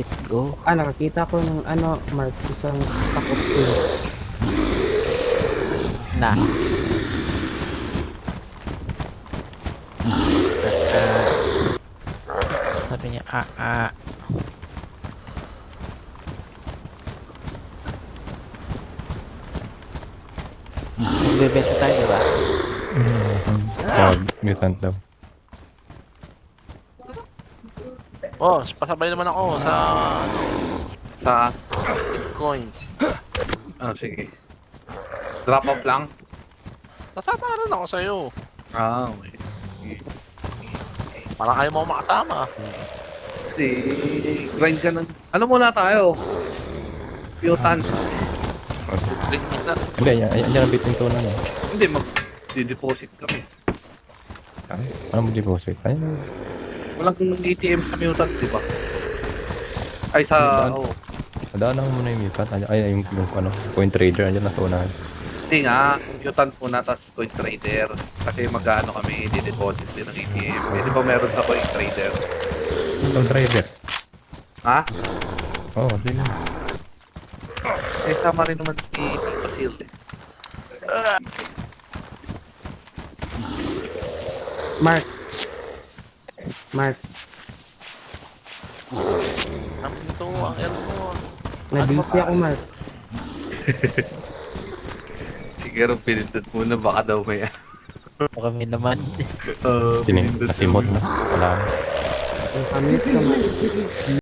Let's go. Nakakita ko ng Mark, isang takot sis. Na. Sabi niya, Magbebenta tayo, diba? Sa mutant daw. Oh, pasabay naman ako sa Sa... Bitcoin. Oh, sige. Drop off lang? Sasama rin ako sa'yo. Okay. Parang ayaw mo ako makasama. Kasi, grind ka ng... Ano muna tayo? Mutant. Link na. Hindi, yan ang bitin tunan eh. Hindi, mag-deposit kami. Ano mo deposit? Ayun. Walang ATM sa mutant, di ba? Ay, sa... Mutant? Oh. Madaan lang muna yung mutant. Ay, yung ano, coin trader. Andiyan na sa unahan. Hindi nga, mutant muna, tapos coin trader. Kasi mag-ano kami, di-deposit din ng ATM. Eh, di ba meron sa coin trader? Coin trader. Ha? Oo, sino? Eh, sama rin naman si Basil eh. Mark. Mark, Ang pinto, ang aircon. nabisi ako, Mark. Siguro pinindot muna, baka daw may... Kami naman. Sino? Nasimod na. Wala na. Ang kamit ka, Mark.